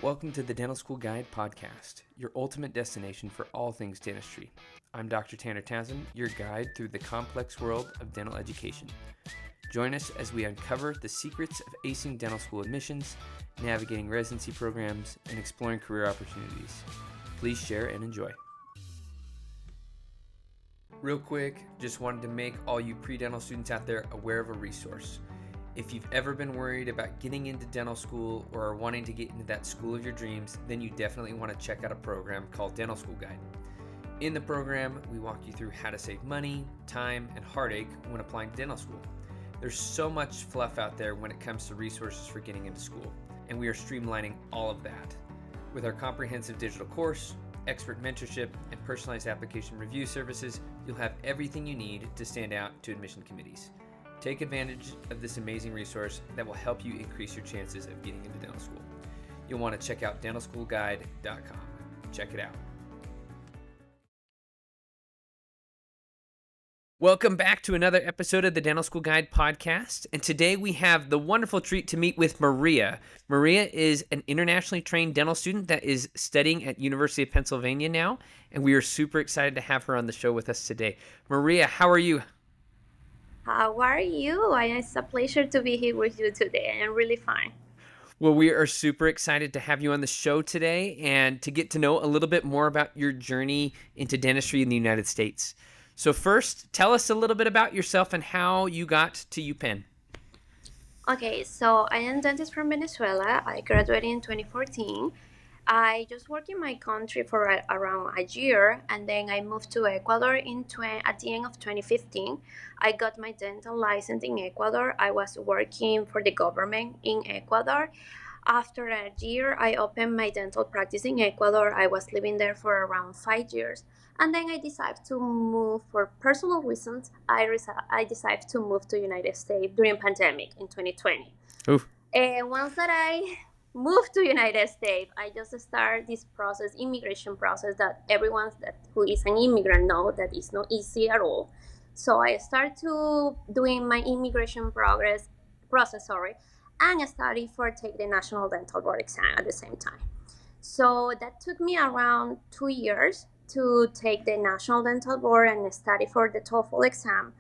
Welcome to the Dental School Guide podcast, your ultimate destination for all things dentistry. I'm Dr. Tanner Townsend, your guide through the complex world of dental education. Join us as we uncover the secrets of acing dental school admissions, navigating residency programs, and exploring career opportunities. Please share and enjoy. Real quick, just wanted to make all you pre-dental students out there aware of a resource. If you've ever been worried about getting into dental school or are wanting to get into that school of your dreams, then you definitely want to check out a program called Dental School Guide. In the program, we walk you through how to save money, time, and heartache when applying to dental school. There's so much fluff out there when it comes to resources for getting into school, and we are streamlining all of that. With our comprehensive digital course, expert mentorship, and personalized application review services, you'll have everything you need to stand out to admission committees. Take advantage of this amazing resource that will help you increase your chances of getting into dental school. You'll want to check out dentalschoolguide.com. Check it out. Welcome back to another episode of the Dental School Guide podcast. And today we have the wonderful treat to meet with Maria. Maria is an internationally trained dental student that is studying at University of Pennsylvania now. And we are super excited to have her on the show with us today. Maria, how are you? How are you? It's a pleasure to be here with you today. I'm really fine. Well, we are super excited to have you on the show today and to get to know a little bit more about your journey into dentistry in the United States. So first, tell us a little bit about yourself and how you got to UPenn. Okay, so I am a dentist from Venezuela. I graduated in 2014. I just worked in my country for around a year, and then I moved to Ecuador at the end of 2015. I got my dental license in Ecuador. I was working for the government in Ecuador. After a year, I opened my dental practice in Ecuador. I was living there for around 5 years, and then I decided to move for personal reasons. I decided to move to United States during pandemic in 2020. Oof. And once that I moved to United States, I just started this process, immigration process, that everyone who is an immigrant know that it's not easy at all. So I started to doing my immigration process, and I studied for take the National Dental Board exam at the same time. So that took me around 2 years to take the National Dental Board and study for the TOEFL exam.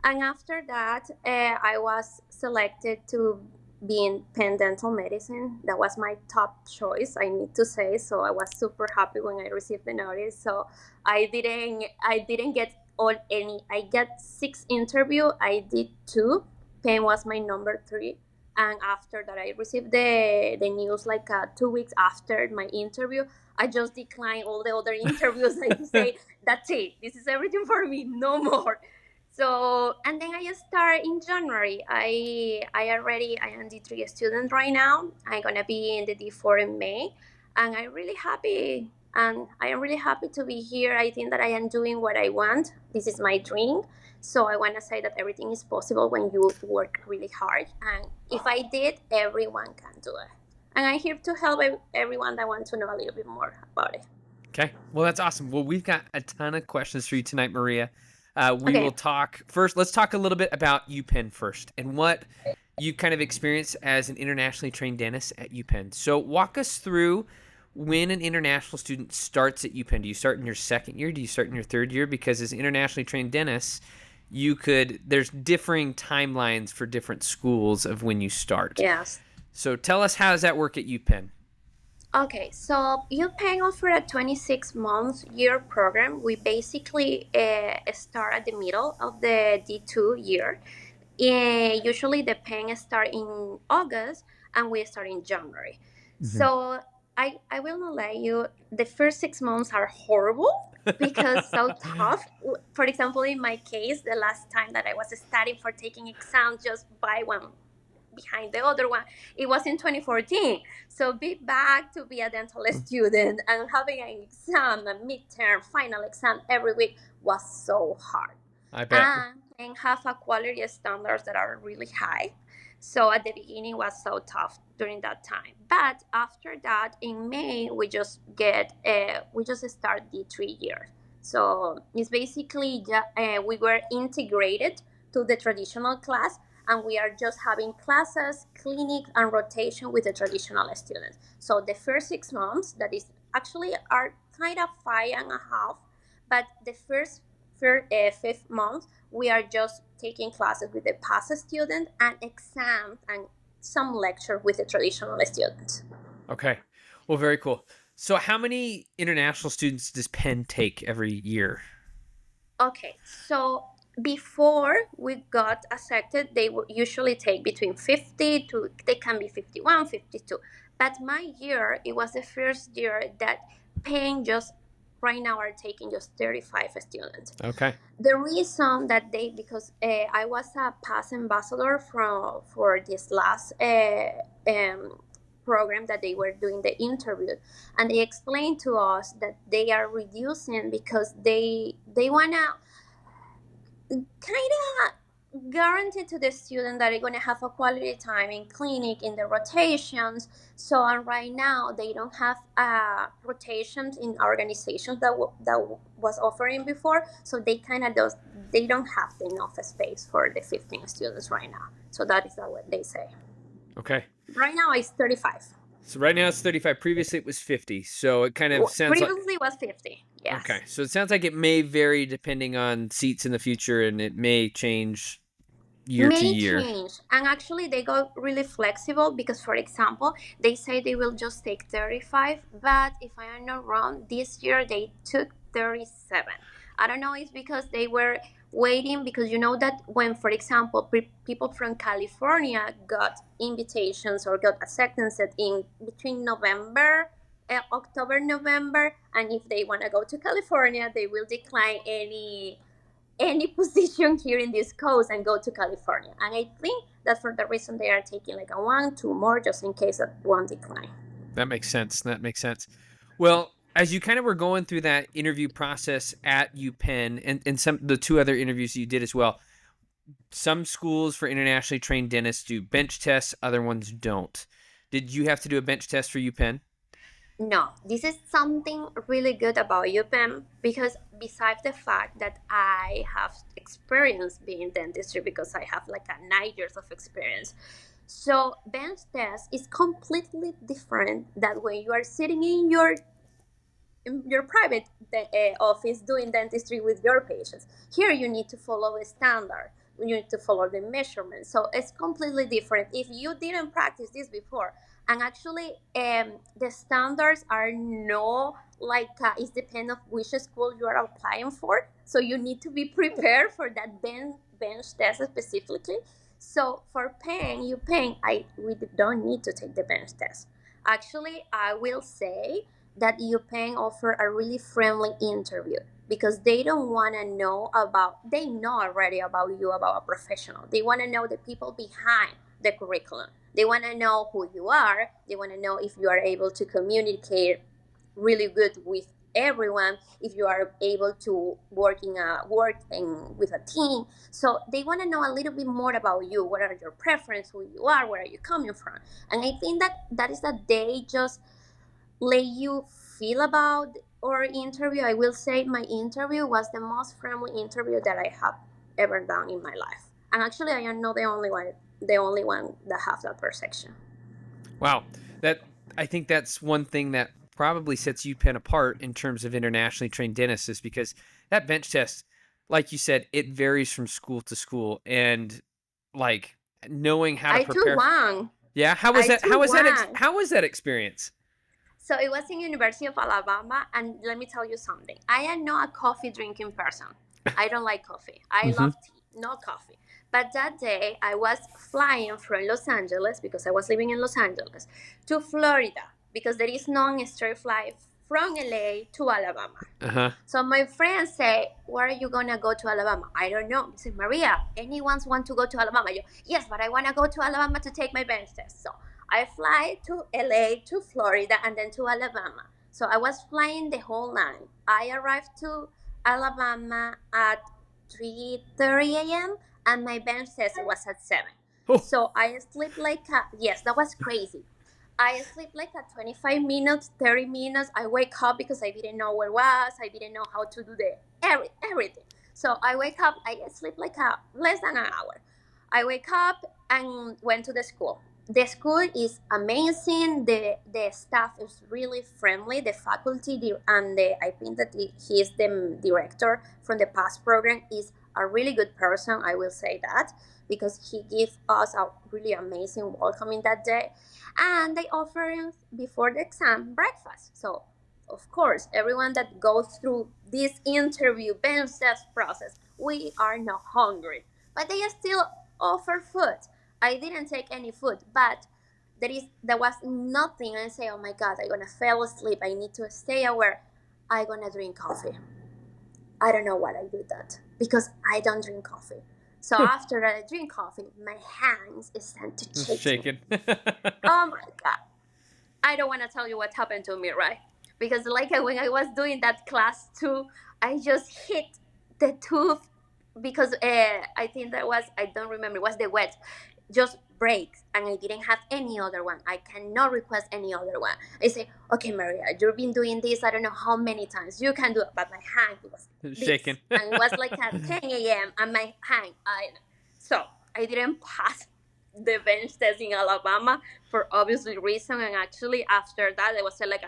And after that, I was selected to be in Penn Dental Medicine. That was my top choice, I need to say. So I was super happy when I received the notice. So I didn't get I got 6 interviews. I did 2. Penn was my number 3. And after that, I received the news like 2 weeks after my interview. I just declined all the other interviews. I say, that's it. This is everything for me. No more. So, and then I start in January. I am D3 student right now. I'm going to be in the D4 in May. And I'm really happy. And I am really happy to be here. I think that I am doing what I want. This is my dream. So I want to say that everything is possible when you work really hard. And if I did, everyone can do it. And I'm here to help everyone that wants to know a little bit more about it. Okay. Well, that's awesome. Well, we've got a ton of questions for you tonight, Maria. Will talk first. Let's talk a little bit about UPenn first and what you kind of experienced as an internationally trained dentist at UPenn. So walk us through when an international student starts at UPenn. Do you start in your second year? Do you start in your third year? Because as internationally trained dentists, there's differing timelines for different schools of when you start. Yes. So tell us, how does that work at UPenn? Okay, so UPenn offer a 26-month-year program. We basically start at the middle of the D2 year. Usually the Penn start in August and we start in January. Mm-hmm. So I will not lie you, the first 6 months are horrible because so tough. For example, in my case, the last time that I was studying for taking exams just by one behind the other one, it was in 2014. So be back to be a dental student and having an exam, a midterm, final exam every week was so hard. I bet. And have a quality standards that are really high. So at the beginning it was so tough during that time. But after that, in May, we just start the 3 years. So it's basically we were integrated to the traditional class. and we are just having classes, clinic, and rotation with the traditional students. So the first 6 months, that is actually are kind of 5.5, but the fifth month, we are just taking classes with the past student and exams and some lecture with the traditional students. Okay. Well, very cool. So how many international students does Penn take every year? Okay, so before we got accepted, they would usually take between 50 to, they can be 51, 52. But my year, it was the first year that paying just, right now are taking just 35 students. Okay. The reason that they, because I was a past ambassador for this last program that they were doing the interview, and they explained to us that they are reducing because they wanna kind of guarantee to the student that they're going to have a quality time in clinic in the rotations. So right now they don't have rotations in organizations that was offering before, so they kind of does, they don't have enough space for the 15 students right now. So that is what they say. Okay. Right now it's 35. So right now it's 35. Previously it was 50. So it kind of sounds like... Previously was 50. Yes. Okay. So it sounds like it may vary depending on seats in the future, and it may change year to year. Change. And actually they go really flexible because, for example, they say they will just take 35, but if I am not wrong, this year they took 37. I don't know, it's because they were waiting, because you know that when, for example, people from California got invitations or got acceptance in between November, October, November, and if they want to go to California, they will decline any position here in this coast and go to California. And I think that for the reason they are taking like a 1-2 more just in case of one decline. That makes sense. That makes sense. Well, as you kind of were going through that interview process at UPenn and the two other interviews you did as well, some schools for internationally trained dentists do bench tests, other ones don't. Did you have to do a bench test for UPenn? No, this is something really good about UPenn, because besides the fact that I have experience being dentistry, because I have like 9 years of experience, so bench test is completely different than when you are sitting in your private office doing dentistry with your patients. Here you need to follow a standard. You need to follow the measurements. So it's completely different. If you didn't practice this before, and actually the standards are no like it's depend of which school you are applying for. So you need to be prepared for that bench test specifically. So for UPenn, we don't need to take the bench test. Actually, I will say that UPenn offer a really friendly interview, because they don't want to know about, they know already about you, about a professional. They want to know the people behind the curriculum. They want to know who you are. They want to know if you are able to communicate really good with everyone, if you are able to work with a team. So they want to know a little bit more about you. What are your preferences, who you are, where are you coming from? And I think that is that they just let you feel about our interview. I will say my interview was the most friendly interview that I have ever done in my life. And actually, I am not the only one that have that perception. Wow. I think that's one thing that probably sets UPenn apart in terms of internationally trained dentists, is because that bench test, like you said, it varies from school to school, and like knowing how to prepare. I took one. Yeah, how was that? How was that experience? So it was in University of Alabama, and let me tell you something. I am not a coffee drinking person. I don't like coffee. I love tea, not coffee. But that day, I was flying from Los Angeles, because I was living in Los Angeles, to Florida, because there is no straight flight from LA to Alabama. Uh-huh. So my friends say, where are you going to go to Alabama? I don't know. I said, Maria, anyone want to go to Alabama? Yes, but I want to go to Alabama to take my bench test. So I fly to LA, to Florida, and then to Alabama. So I was flying the whole night. I arrived to Alabama at 3:30 a.m. and my bench test was at 7. Oh. So I slept like yes, that was crazy. I sleep like 25 minutes, 30 minutes. I wake up because I didn't know where it was. I didn't know how to do everything. So I wake up, I sleep like less than an hour. I wake up and went to the school. The school is amazing. The staff is really friendly. The faculty and I think that he is the director from the past program is a really good person. I will say that because he gave us a really amazing welcoming that day, and they offer before the exam breakfast. So of course, everyone that goes through this interview bench test process, we are not hungry, but they still offer food. I didn't take any food, but there was nothing. I say, oh my god, I'm gonna fall asleep. I need to stay aware. I'm gonna drink coffee. I don't know what I did that because I don't drink coffee. So after I drink coffee, my hands start to Shaking. Oh my god! I don't want to tell you what happened to me, right? Because like when I was doing that class too, I just hit the tooth because I think that was I don't remember it was the wet just breaks and I didn't have any other one. I cannot request any other one. I say, okay, Maria, you've been doing this. I don't know how many times you can do it, but my hand was shaking, and it was like at 10 a.m. and my hand, so I didn't pass the bench test in Alabama for obviously reason. And actually after that, I was like,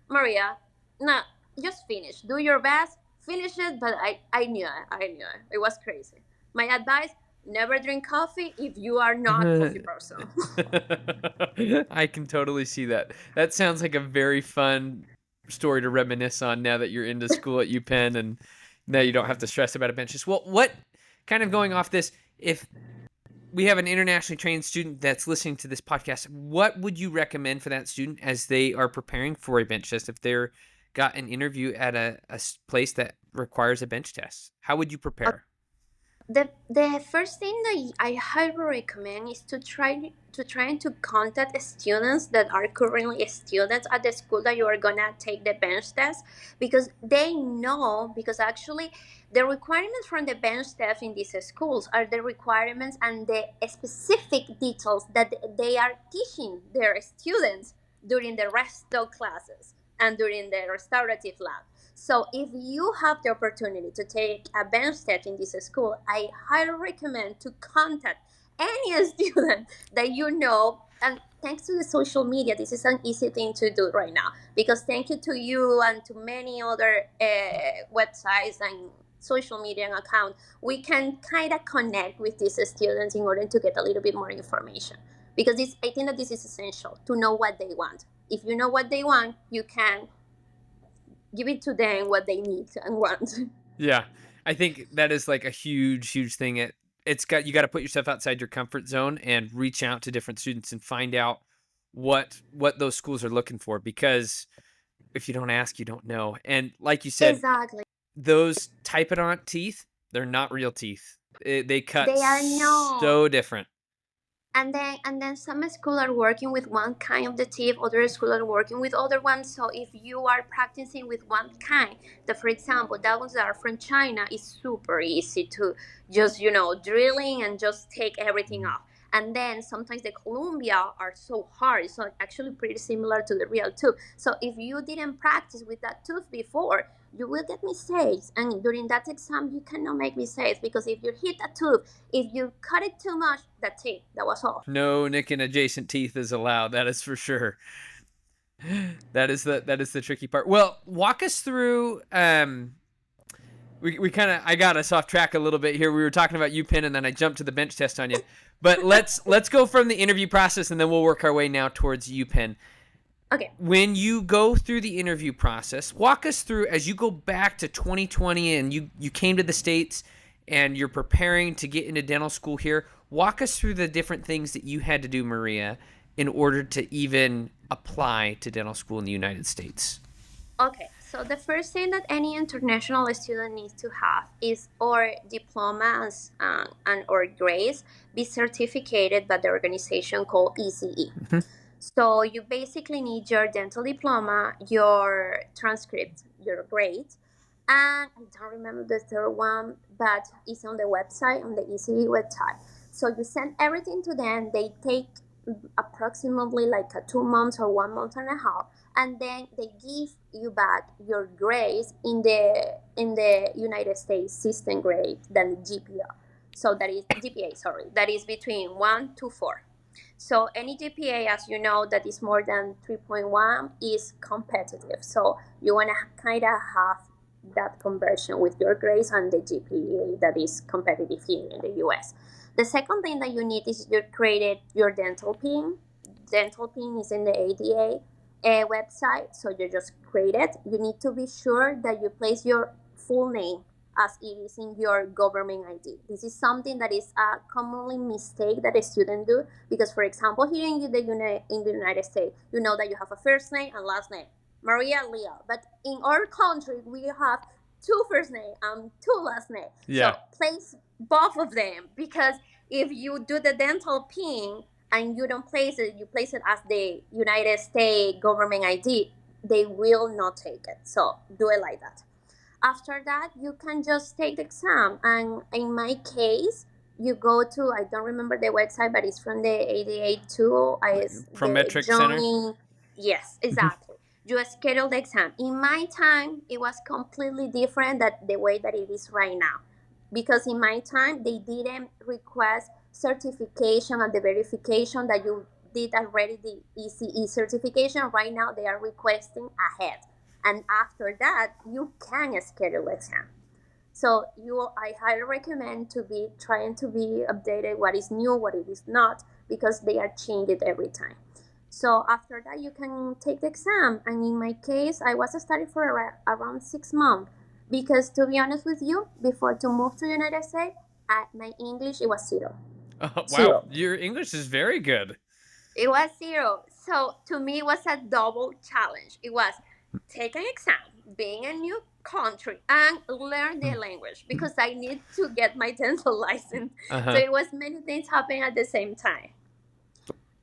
Maria, no, just finish. Do your best, finish it. But I knew it. I knew it. It was crazy. My advice: never drink coffee if you are not a coffee person. I can totally see that. That sounds like a very fun story to reminisce on now that you're into school at UPenn and now you don't have to stress about a bench test. Well, what kind of going off this, if we have an internationally trained student that's listening to this podcast, what would you recommend for that student as they are preparing for a bench test? If they're got an interview at a place that requires a bench test, how would you prepare? The first thing that I highly recommend is to try to contact students that are currently students at the school that you are gonna take the bench test, because they know, because actually the requirements from the bench test in these schools are the requirements and the specific details that they are teaching their students during the resto classes and during the restorative lab. So if you have the opportunity to take a bench test in this school, I highly recommend to contact any student that you know. And thanks to the social media, this is an easy thing to do right now, because thank you to you and to many other websites and social media accounts, we can kind of connect with these students in order to get a little bit more information. Because I think that this is essential to know what they want. If you know what they want, you can give it to them what they need and want. Yeah, I think that is like a huge thing. You got to put yourself outside your comfort zone and reach out to different students and find out what those schools are looking for, because if you don't ask, you don't know. And like you said, Exactly. those Typodont teeth, they're not real teeth. They cut They are no. so different. And then some schools are working with one kind of the teeth, other schools are working with other ones. So if you are practicing with one kind, for example, that ones that are from China, is super easy to just drilling and just take everything off. And then sometimes the Columbia are so hard, so actually pretty similar to the real tooth. So if you didn't practice with that tooth before, you will get mistakes, and during that exam you cannot make mistakes, because if you hit a tooth, if you cut it too much, that's it, that was all. No nicking adjacent teeth is allowed, that is for sure. That is the tricky part. Well, walk us through we kind of, I got us off track a little bit here. We were talking about UPenn and then I jumped to the bench test on you. But let's go from the interview process and then we'll work our way now towards UPenn. Okay. When you go through the interview process, walk us through, as you go back to 2020 and you came to the States and you're preparing to get into dental school here, walk us through the different things that you had to do, Maria, in order to even apply to dental school in the United States. Okay, so the first thing that any international student needs to have is our diplomas and or grades be certificated by the organization called ECE. Mm-hmm. So you basically need your dental diploma, your transcript, your grades, and I don't remember the third one, but it's on the website, on the ECE website. So you send everything to them. They take approximately like 2 months or 1 month and a half, and then they give you back your grades in the United States system grade, than the GPR. So that is GPA, sorry, that is between 1 to 4. So any GPA, as you know, that is more than 3.1 is competitive. So you want to kind of have that conversion with your grades and the GPA that is competitive here in the US. The second thing that you need is you created your dental PIN. Dental PIN is in the ADA website, so you just create it. You need to be sure that you place your full name as it is in your government ID. This is something that is a commonly mistake that a student do because, for example, here in the United States, you know that you have a first name and last name, Maria Leah. But in our country, we have two first name and two last name. Yeah. So place both of them because if you do the dental PIN and you don't place it, you place it as the United States government ID, they will not take it. So do it like that. After that, you can just take the exam. And in my case, you go to, I don't remember the website, but it's from the ADA too. Prometric Center? Yes, exactly. You schedule the exam. In my time, it was completely different than the way that it is right now. Because in my time, they didn't request certification and the verification that you did already the ECE certification. Right now, they are requesting ahead, and after that you can schedule exam. So I highly recommend to be trying to be updated what is new, what it is not, because they are changing every time. So after that you can take the exam, and in my case I was studying for around 6 months because, to be honest with you, before to move to United States, my English, it was zero. Oh, wow, Zero. your English is very good. It was zero. So to me, it was a double challenge. It was take an exam, being a new country, and learn the language because I need to get my dental license. So Uh-huh. it was many things happening at the same time.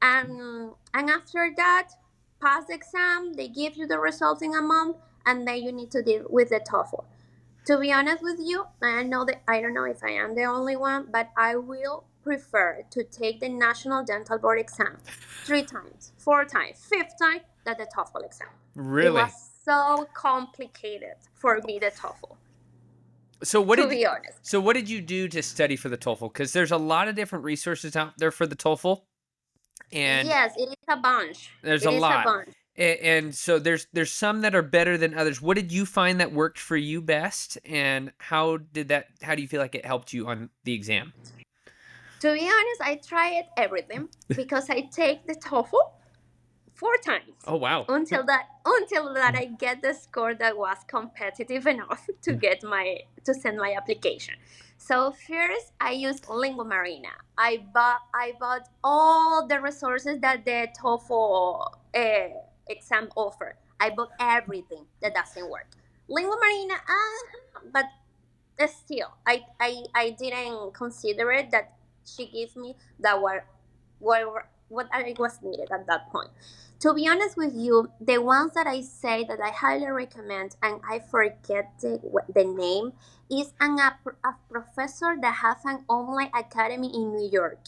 And after that, pass the exam, they give you the results in a month, and then you need to deal with the TOEFL. To be honest with you, I know that I don't know if I am the only one, but I will prefer to take the National Dental Board exam 3 times, 4 times, fifth time than the TOEFL exam. It was Really? so complicated for me, the TOEFL, So what to did you, be honest. so what did you do to study for the TOEFL? Because there's a lot of different resources out there for the TOEFL, and Yes, it is a bunch. there's It a is a lot. bunch. And so there's some that are better than others. What did you find that worked for you best, and how do you feel like it helped you on the exam? To be honest, I tried everything because I take the TOEFL 4 times Oh, wow. until that I get the score that was competitive enough to get to send my application. So first I used Lingua Marina. I bought all the resources that the TOEFL exam offer. I bought everything that doesn't work. Lingua Marina, but still, I didn't consider it that she gave me that what I was needed at that point. To be honest with you, the ones that I say that I highly recommend, and I forget the name, is a professor that has an online academy in New York,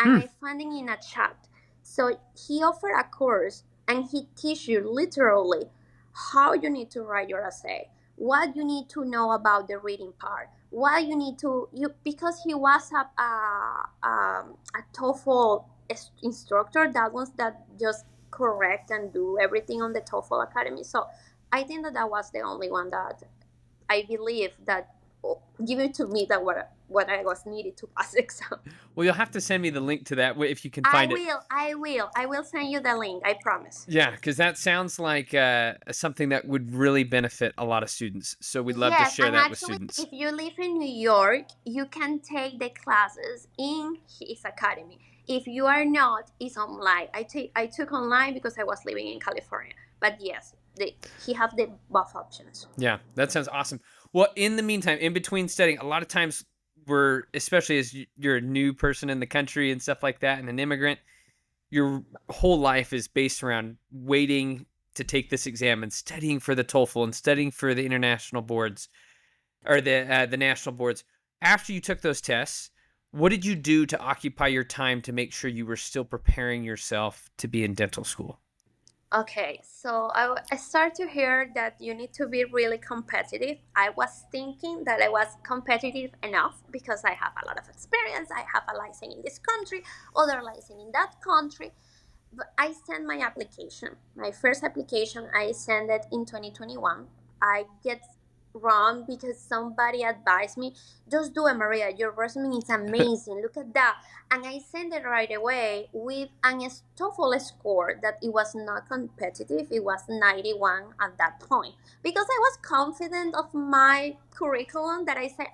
and Hmm. I found it in a chat. So he offered a course, and he teach you literally how you need to write your essay, what you need to know about the reading part, what you need to you because he was a TOEFL instructor that was that just correct and do everything on the TOEFL Academy. So I think that was the only one that I believe that give it to me that what I was needed to pass the exam. Well, you'll have to send me the link to that if you can I find it. will, I will send you the link. I promise. Yeah, because that sounds like something that would really benefit a lot of students. So we'd love to Yes, share and that with actually, students. if you live in New York, you can take the classes in his academy. If you are not, it's online. I took online because I was living in California. But yes, he have the both options. Yeah, that sounds awesome. Well, in the meantime, in between studying, a lot of times especially as you're a new person in the country and stuff like that, and an immigrant, your whole life is based around waiting to take this exam and studying for the TOEFL and studying for the international boards or the national boards. After you took those tests, what did you do to occupy your time to make sure you were still preparing yourself to be in dental school? Okay, so I start to hear that you need to be really competitive. I was thinking that I was competitive enough because I have a lot of experience. I have a license in this country, other license in that country. But I sent my application. My first application, I sent it in 2021. I get wrong because somebody advised me, just do it, Maria. Your resume is amazing. Look at that. And I sent it right away with an TOEFL score that it was not competitive. It was 91 at that point because I was confident of my curriculum that I said,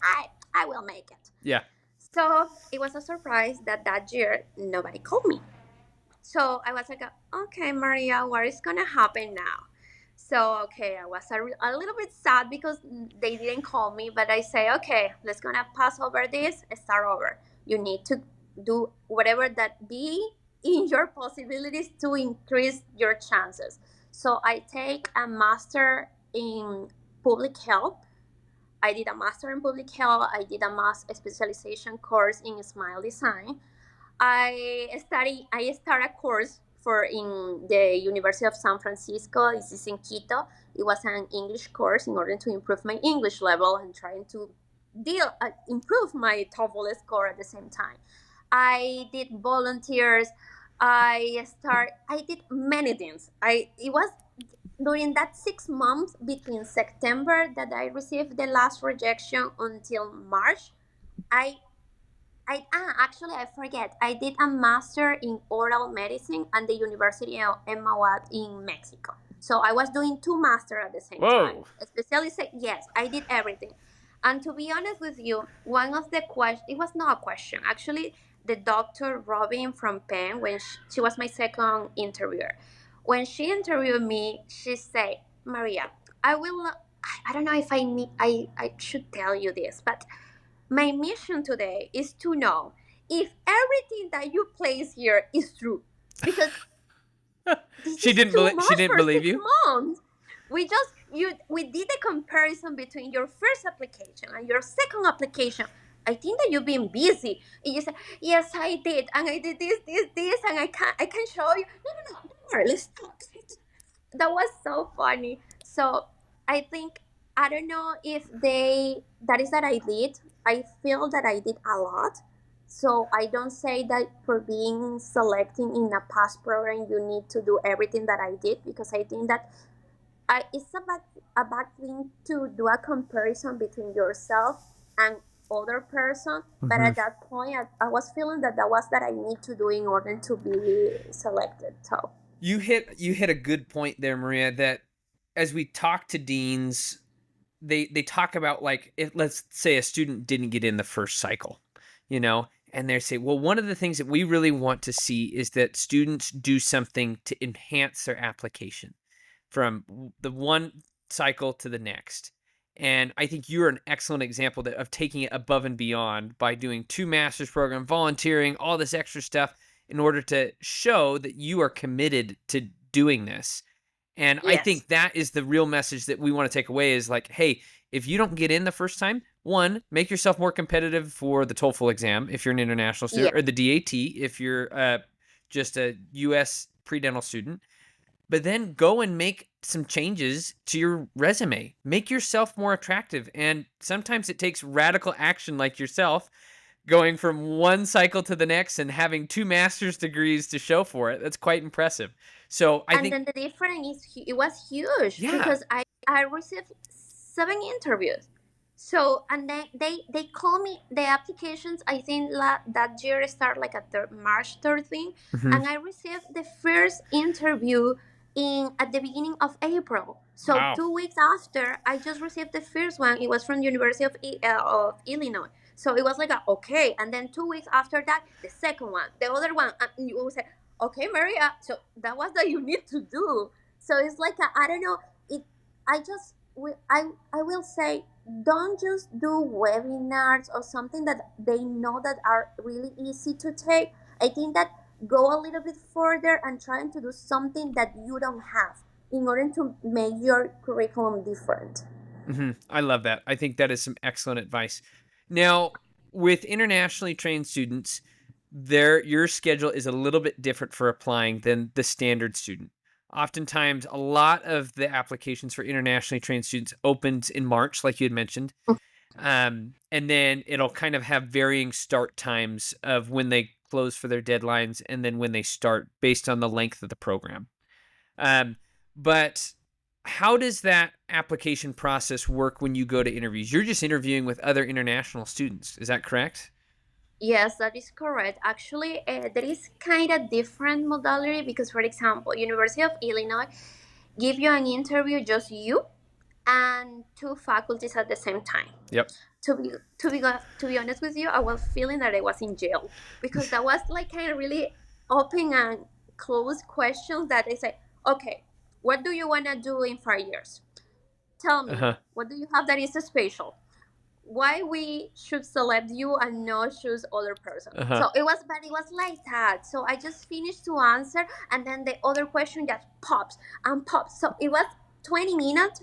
I will make it. Yeah. So it was a surprise that that year nobody called me. So I was like, okay, Maria, what is gonna happen now? So okay, I was a little bit sad because they didn't call me, but I say, okay, let's gonna pass over this, start over. You need to do whatever that be in your possibilities to increase your chances. So I take a master in public health. I did a master in public health. I did a master specialization course in smile design. I started a course for in the University of San Francisco. This is in Quito. It was an English course in order to improve my English level and trying to improve my TOEFL score at the same time. I did volunteers. I did many things. I it was during that 6 months between September that I received the last rejection until March. I actually I forget. I did a master in oral medicine at the University of Emawat in Mexico. So I was doing two masters at the same time. Whoa. Especially say yes, I did everything. And to be honest with you, one of the questions, it was not a question. Actually, the doctor Robin from Penn, when she was my second interviewer, when she interviewed me, she said, Maria, I will not, I don't know if I should tell you this, but my mission today is to know if everything that you place here is true. Because this She is didn't too believe she much didn't for believe six you? months. We did a comparison between your first application and your second application. I think that you've been busy. And you said, yes, I did, and I did this, and I can show you. No, no, no, don't worry, let's talk. That was so funny. So I think I don't know if they that is that I did. I feel that I did a lot. So I don't say that for being selecting in a past program you need to do everything that I did because I think that it's a bad thing to do a comparison between yourself and other person. But Hmm. at that point, I was feeling that that was that I need to do in order to be selected. So You hit a good point there, Maria, that as we talk to deans, they talk about, like, if let's say a student didn't get in the first cycle, and they say, well, one of the things that we really want to see is that students do something to enhance their application from the one cycle to the next. And I think you're an excellent example of taking it above and beyond by doing two master's program, volunteering, all this extra stuff in order to show that you are committed to doing this. And I yes, think that is the real message that we want to take away is like, hey, if you don't get in the first time, one, make yourself more competitive for the TOEFL exam if you're an international yeah. student, or the DAT if you're just a US pre-dental student. But then go and make some changes to your resume. Make yourself more attractive. And sometimes it takes radical action like yourself, going from one cycle to the next and having two master's degrees to show for it. That's quite impressive. So I And think, then the difference is it was huge yeah. because I received 7 interviews. So and then they call me the applications. I think that year start like at March 13th, Mhm. and I received the first interview in at the beginning of April. So Wow. 2 weeks after, I just received the first one. It was from the University of Illinois. So it was like okay, and then 2 weeks after that, the second one, the other one, and you will say, okay, Maria, so that was that you need to do. So it's like I don't know. I just I will say don't just do webinars or something that they know that are really easy to take. I think that go a little bit further and trying to do something that you don't have in order to make your curriculum different. I love that. I think that is some excellent advice. Now, with internationally trained students, your schedule is a little bit different for applying than the standard student. Oftentimes, a lot of the applications for internationally trained students opens in March, like you had mentioned. And then it'll kind of have varying start times of when they close for their deadlines and then when they start based on the length of the program. Um, but how does that application process work when you go to interviews? You're just interviewing with other international students. Is that correct? Yes, that is correct. Actually, there is kind of different modality because, for example, University of Illinois give you an interview just you and two faculties at the same time. Yep. To be honest with you, I was feeling that I was in jail because that was like kind of really open and closed questions that they say, okay, what do you want to do in 5 years? Tell Uh me, huh. what do you have that is special? Why we should select you and not choose other person? Uh huh. So it was like that. So I just finished to answer, and then the other question just pops and pops. So it was 20 minutes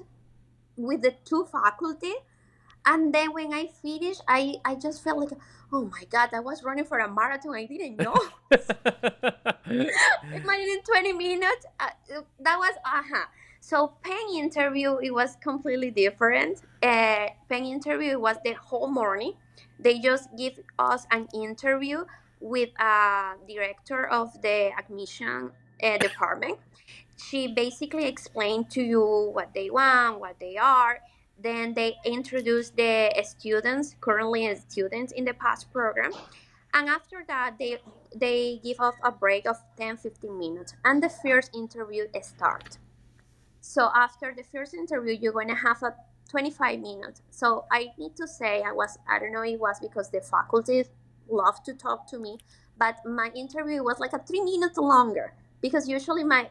with the two faculty, and then when I finished, I just felt like, oh my god, I was running for a marathon. I didn't know. Imagine in 20 minutes. That was So Penn interview, it was completely different. Penn interview was the whole morning. They just give us an interview with a director of the admission department. She basically explained to you what they want, what they are. Then they introduce the students, currently students in the past program. And after that, they give off a break of 10-15 minutes. And the first interview starts. So after the first interview, you're going to have a 25 minutes. So I need to say I don't know, it was because the faculty love to talk to me, but my interview was like a 3 minutes longer because usually my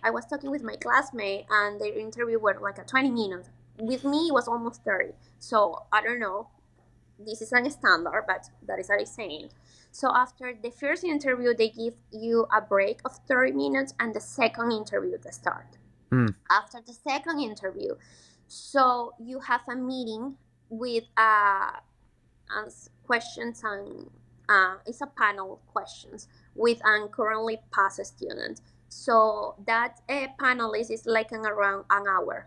I was talking with my classmate and their interview were like a 20 minutes. With me, it was almost 30. So I don't know. This is a standard, but that is what I'm saying. So after the first interview, they give you a break of 30 minutes and the second interview to start. Mm. After the second interview, so you have a meeting with questions, and it's a panel questions with an currently passed student. So that panelist is like around an hour.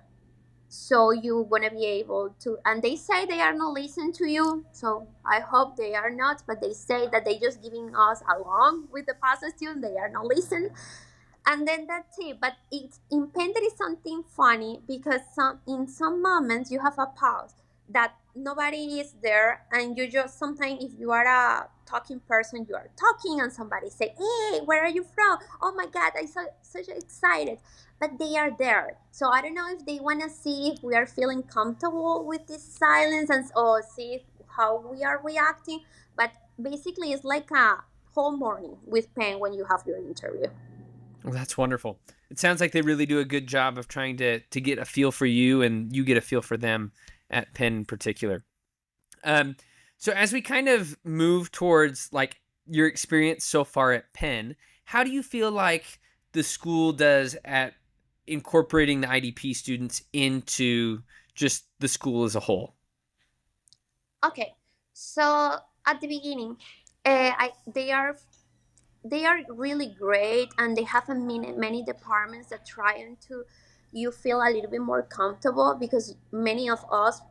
So you're gonna be able to, and they say they are not listening to you. So I hope they are not, but they say that they just giving us along with the past student. They are not listening, and then that's it. But it's in pen there is something funny because in some moments you have a pause that nobody is there, and you just sometimes, if you are a talking person, you are talking and somebody say, hey, where are you from? Oh my god, I'm so such excited. But they are there, so I don't know if they want to see if we are feeling comfortable with this silence, and or see how we are reacting. But basically it's like a whole morning with pen when you have your interview. Well, that's wonderful. It sounds like they really do a good job of trying to get a feel for you and you get a feel for them at Penn in particular. Um, so as we kind of move towards like your experience so far at Penn, how do you feel like the school does at incorporating the IDP students into just the school as a whole? Okay, so at the beginning, they are really great, and they have many departments that trying to you feel a little bit more comfortable because many of us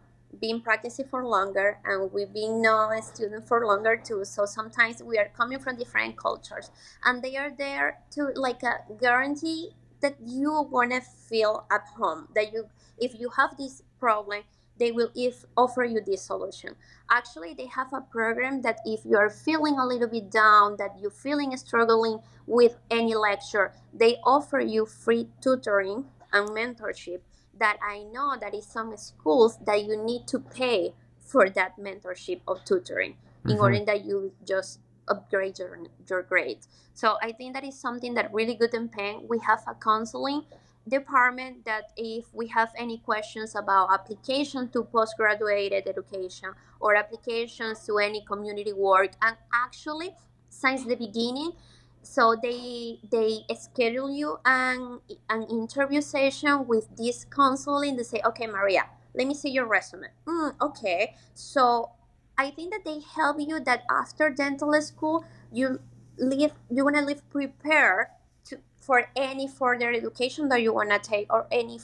been practicing for longer and we've been a student for longer too. So sometimes we are coming from different cultures, and they are there to like guarantee that you wanna feel at home. That you, if you have this problem, they will if offer you this solution. Actually, they have a program that if you are feeling a little bit down, that you're feeling struggling with any lecture, they offer you free tutoring and mentorship. That I know that is some schools that you need to pay for that mentorship of tutoring in Mm-hmm. order that you just upgrade your grades. So I think that is something that really good in Penn. We have a counseling department that if we have any questions about application to postgraduate education or applications to any community work, and actually since the beginning, so they schedule you an interview session with this counseling. They say, okay, Maria, let me see your resume. Okay, so I think that they help you that after dental school you live, you want to live prepared to for any further education that you want to take or any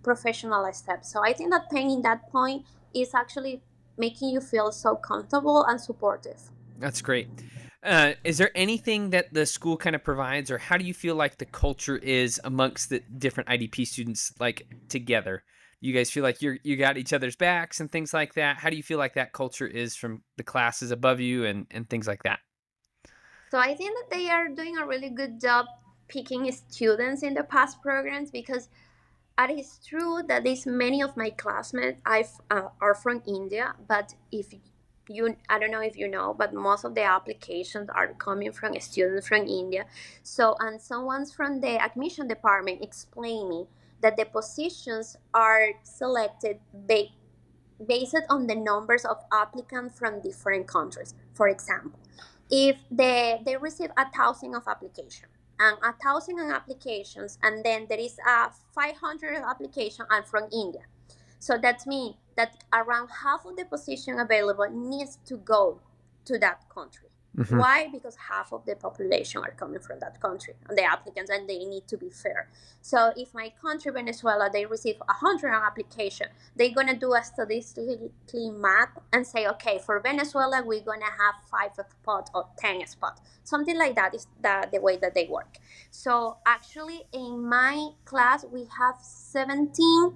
professional steps. So I think that Penn in that point is actually making you feel so comfortable and supportive. That's great. Is there anything that the school kind of provides, or how do you feel like the culture is amongst the different IDP students, like together? You guys feel like you got each other's backs and things like that? How do you feel like that culture is from the classes above you and things like that? So I think that they are doing a really good job picking students in the past programs because it is true that there's many of my classmates are from India, but if you, I don't know if you know, but most of the applications are coming from students from India. So, and someone's from the admission department explained me that the positions are selected based on the numbers of applicants from different countries. For example, if they receive 1,000 of application and 1,000 applications, and then there is a 500 application and from India, so that means that around half of the position available needs to go to that country. Hmm. Why? Because half of the population are coming from that country, and the applicants, and they need to be fair. So if my country, Venezuela, they receive 100 application, they're gonna do a statistically map and say, okay, for Venezuela, we're gonna have 5 spots or 10 spots. Something like that is the way that they work. So actually, in my class, we have 17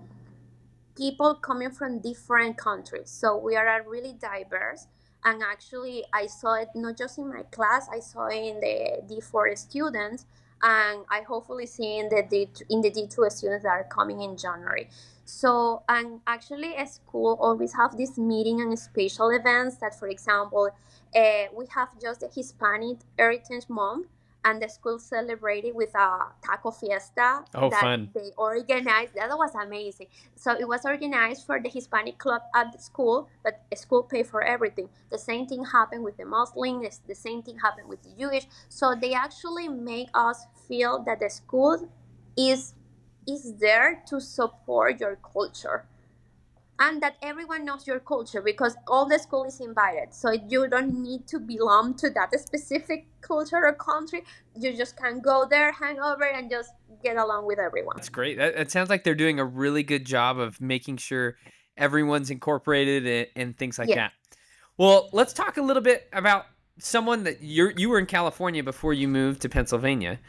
people coming from different countries. So we are a really diverse. And actually, I saw it not just in my class, I saw it in the D4 students, and I hopefully see in the D2 students that are coming in January. So, and actually, a school always have this meeting and special events that, for example, we have just the Hispanic Heritage Month, and the school celebrated with a taco fiesta Oh, that fun. they organized. That was amazing. So it was organized for the Hispanic club at the school, but the school paid for everything. The same thing happened with the Muslim. The same thing happened with the Jewish. So they actually make us feel that the school is is there to support your culture, and that everyone knows your culture because all the school is invited. So you don't need to belong to that specific culture or country. You just can go there, hang over, and just get along with everyone. That's great. It sounds like they're doing a really good job of making sure everyone's incorporated and things like Yes. that. Well, let's talk a little bit about someone that you were in California before you moved to Pennsylvania.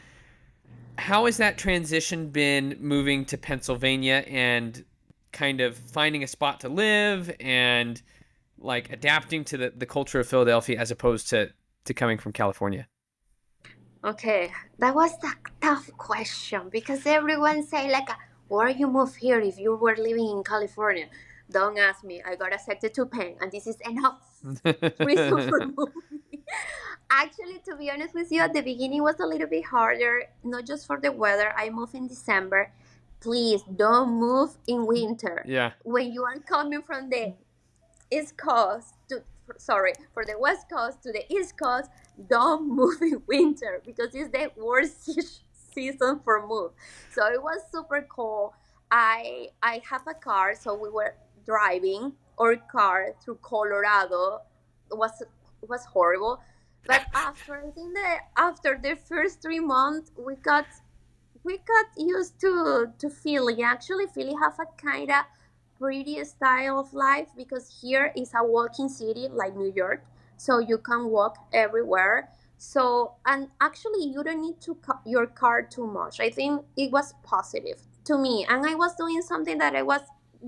How has that transition been moving to Pennsylvania and kind of finding a spot to live and like adapting to the culture of Philadelphia as opposed to coming from California? Okay, that was a tough question because everyone say like, "Why you move here if you were living in California?" Don't ask me. I got accepted to Penn, and this is enough reason for moving. Actually, to be honest with you, at the beginning was a little bit harder, not just for the weather. I moved in December. Please don't move in winter. Yeah. When you are coming from the East Coast to, sorry, for the West Coast to the East Coast, don't move in winter because it's the worst season for move. So it was super cold. I have a car, so we were driving our car through Colorado. It was horrible. But after I think that after the first 3 months, we got used to Philly. Actually, Philly have a kind of pretty style of life because here is a walking city like New York, so you can walk everywhere. So, and actually, you don't need to your car too much. I think it was positive to me, and I was doing something that I was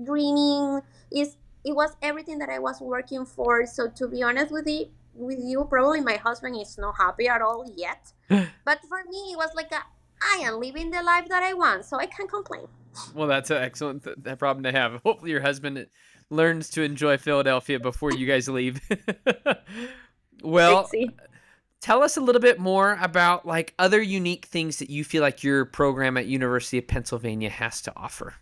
dreaming. Is It was everything that I was working for. So, to be honest with you, probably my husband is not happy at all yet. But for me, it was like I am living the life that I want, so I can't complain. Well, that's an excellent problem to have. Hopefully, your husband learns to enjoy Philadelphia before you guys leave. Let's Well, see. tell us a little bit more about like other unique things that you feel like your program at University of Pennsylvania has to offer.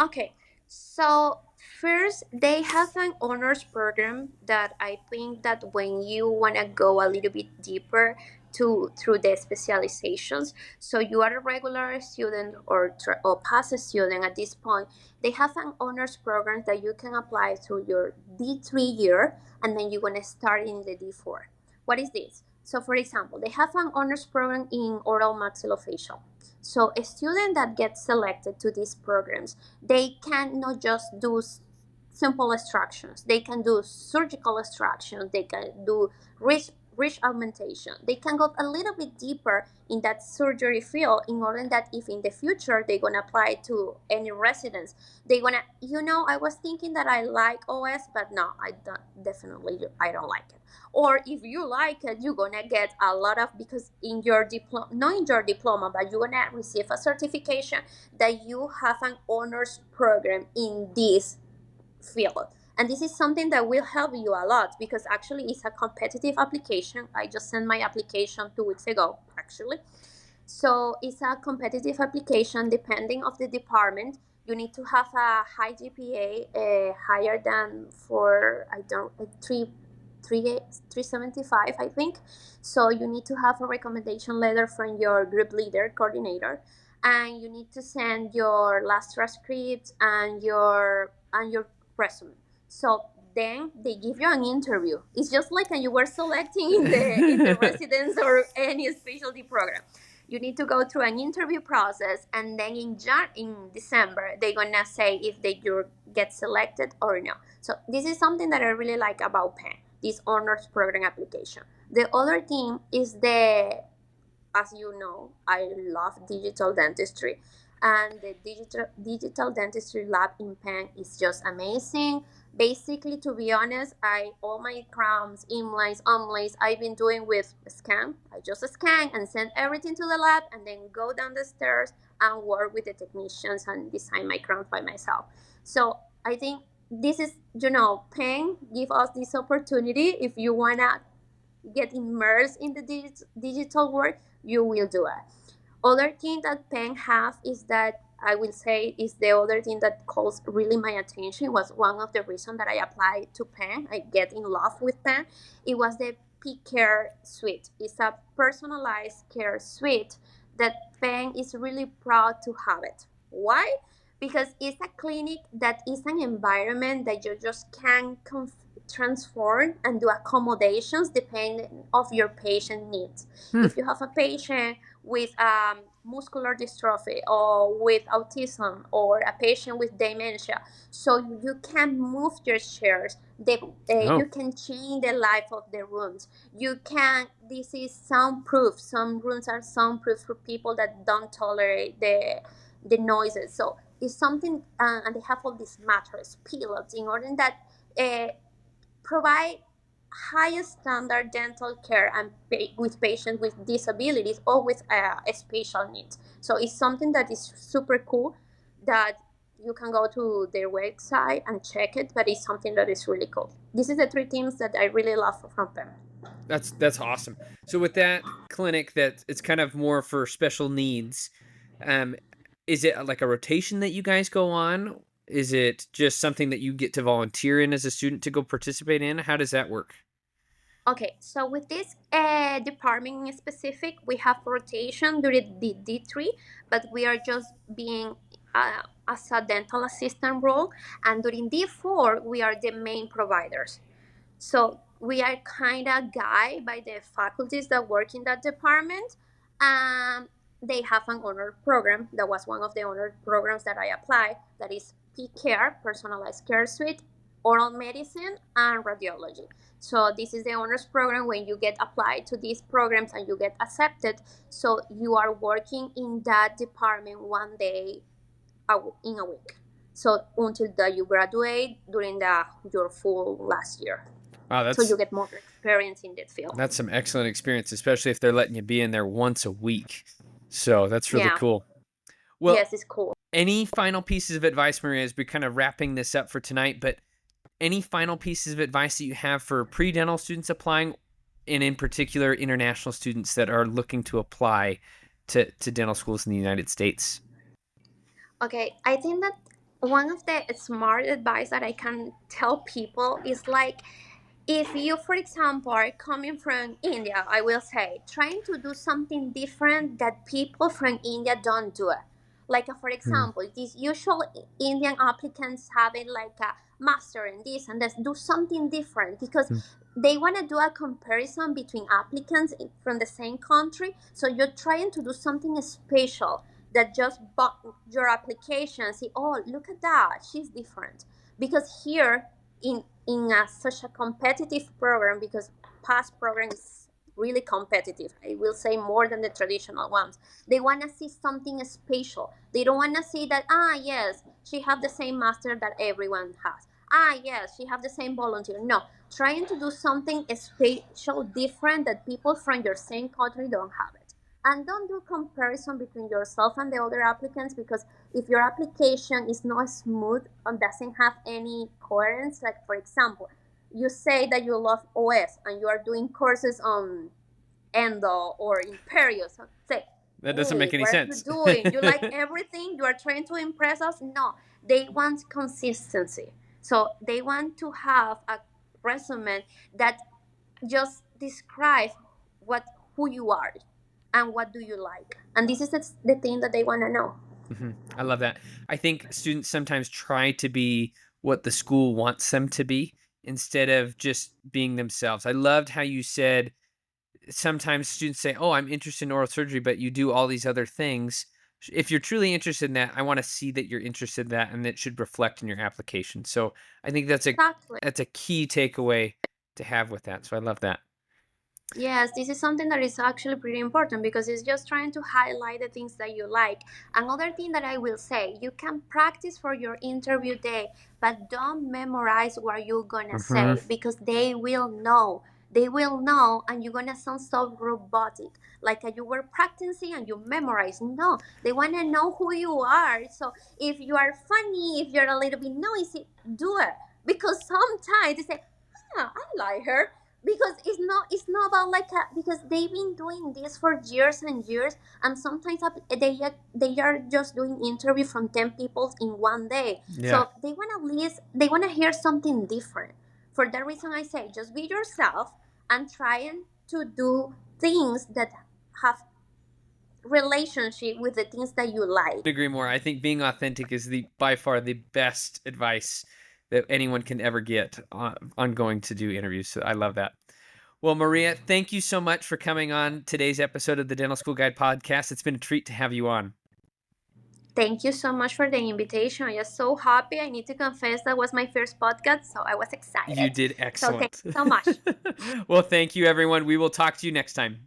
Okay, so first they have an honors program that I think that when you want to go a little bit deeper to through the specializations, so you are a regular student or past student at this point, they have an honors program that you can apply through your D3 year, and then you're gonna start in the D4. What is this? So for example, they have an honors program in oral maxillofacial. So a student that gets selected to these programs, they can not just do simple extractions. They can do surgical extractions. They can do rich augmentation. They can go a little bit deeper in that surgery field in order that if in the future they're gonna apply to any residence, they're gonna, I was thinking that I like OS, but no, I don't. Definitely, I don't like it. Or if you like it, you're gonna get a lot of, because in your diploma, not in your diploma, but you're gonna receive a certification that you have an honors program in this field. And this is something that will help you a lot, because actually it's a competitive application. I just sent my application 2 weeks ago, actually. So it's a competitive application depending of the department. You need to have a high GPA, higher than for, I don't, 375, I think. So you need to have a recommendation letter from your group leader, coordinator, and you need to send your last transcript and your resume. So then they give you an interview. It's just like you were selecting in the residence or any specialty program. You need to go through an interview process, and then in December they're gonna say if you get selected or no. So this is something that I really like about Penn, this honors program application. The other thing is as you know, I love digital dentistry, and the digital dentistry lab in Penn is just amazing. Basically, to be honest, I all my crowns, inlays, umlays, I've been doing with scan. I just scan and send everything to the lab, and then go down the stairs and work with the technicians and design my crowns by myself. So I think this is, Penn give us this opportunity. If you wanna get immersed in the digital world, you will do it. Other thing that Penn have is that I will say is the other thing that calls really my attention, was one of the reasons that I applied to Penn. I get in love with Penn. It was the P Care suite. It's a personalized care suite that Penn is really proud to have it. Why? Because it's a clinic that is an environment that you just can transform and do accommodations depending of your patient needs. If you have a patient with muscular dystrophy or with autism or a patient with dementia, so you can move your chairs, you can change the life of the rooms. This is soundproof. Some rooms are soundproof for people that don't tolerate the noises. So it's something, and they have all these mattress pillows in order that uh, provide highest standard dental care and with patients with disabilities or with special needs. So it's something that is super cool, that you can go to their website and check it, but it's something that is really cool. This is the three things that I really love from them. That's awesome. So with that clinic, that it's kind of more for special needs, um, is it like a rotation that you guys go on? Is it just something that you get to volunteer in as a student to go participate in? How does that work? Okay, so with this department in specific, we have rotation during the D3, but we are just being as a dental assistant role, and during D4, we are the main providers. So we are kind of guided by the faculties that work in that department, and they have an honor program. That was one of the honor programs that I applied. That is P-Care, Personalized Care Suite, Oral Medicine, and Radiology. So this is the honors program when you get applied to these programs and you get accepted. So you are working in that department one day in a week. So until that you graduate during your full last year. Wow, So you get more experience in that field. that's some excellent experience, especially if they're letting you be in there once a week. So that's really cool. Well, yes, it's cool. Any final pieces of advice, Maria, as we're kind of wrapping this up for tonight, but any final pieces of advice that you have for pre-dental students applying, and in particular international students that are looking to apply to dental schools in the United States? Okay, I think that one of the smart advice that I can tell people is like, if you, for example, are coming from India, I will say, trying to do something different that people from India don't do it. Like, for example, these usual Indian applicants having like a master in this and this, do something different, because they want to do a comparison between applicants from the same country. So you're trying to do something special that just bought your application and say, oh, look at that, she's different. Because here such a competitive program, because past program is really competitive, I will say more than the traditional ones. They want to see something special. They don't want to see that, yes, she have the same master that everyone has. Yes, she have the same volunteer. No, trying to do something special, different, that people from your same country don't have it. And don't do comparison between yourself and the other applicants, because if your application is not smooth and doesn't have any coherence, like for example, you say that you love OS and you are doing courses on Endo or Imperius, say, That doesn't make any what are you sense. doing? You like everything? You are trying to impress us? No, they want consistency. So they want to have a resume that just describe what who you are and what do you like. And this is the thing that they want to know. I love that. I think students sometimes try to be what the school wants them to be instead of just being themselves. I loved how you said sometimes students say, oh, I'm interested in oral surgery, but you do all these other things. If you're truly interested in that, I want to see that you're interested in that, and it should reflect in your application. So I think Exactly. that's a key takeaway to have with that. So I love that. Yes, this is something that is actually pretty important, because it's just trying to highlight the things that you like. Another thing that I will say, you can practice for your interview day, but don't memorize what you're gonna say, because they will know. They will know, and you're gonna sound so robotic, like you were practicing and you memorize. No, they wanna know who you are. So if you are funny, if you're a little bit noisy, do it. Because sometimes they say, I like her, because it's not about like because they've been doing this for years and years, and sometimes they are just doing interview from 10 people in one day. Yeah. So they want to hear something different. For that reason, I say just be yourself and trying to do things that have relationship with the things that you like. Agree more. I think being authentic is by far the best advice that anyone can ever get on going to do interviews. So I love that. Well, Maria, thank you so much for coming on today's episode of the Dental School Guide podcast. It's been a treat to have you on. Thank you so much for the invitation. I'm just so happy. I need to confess that was my first podcast, so I was excited. You did excellent. So thank you so much. Well, thank you, everyone. We will talk to you next time.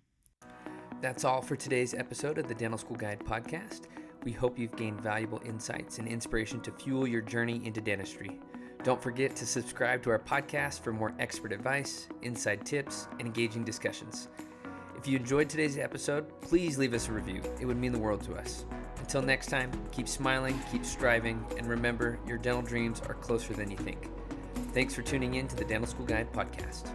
That's all for today's episode of the Dental School Guide podcast. We hope you've gained valuable insights and inspiration to fuel your journey into dentistry. Don't forget to subscribe to our podcast for more expert advice, inside tips, and engaging discussions. If you enjoyed today's episode, please leave us a review. It would mean the world to us. Until next time, keep smiling, keep striving, and remember, your dental dreams are closer than you think. Thanks for tuning in to the Dental School Guide podcast.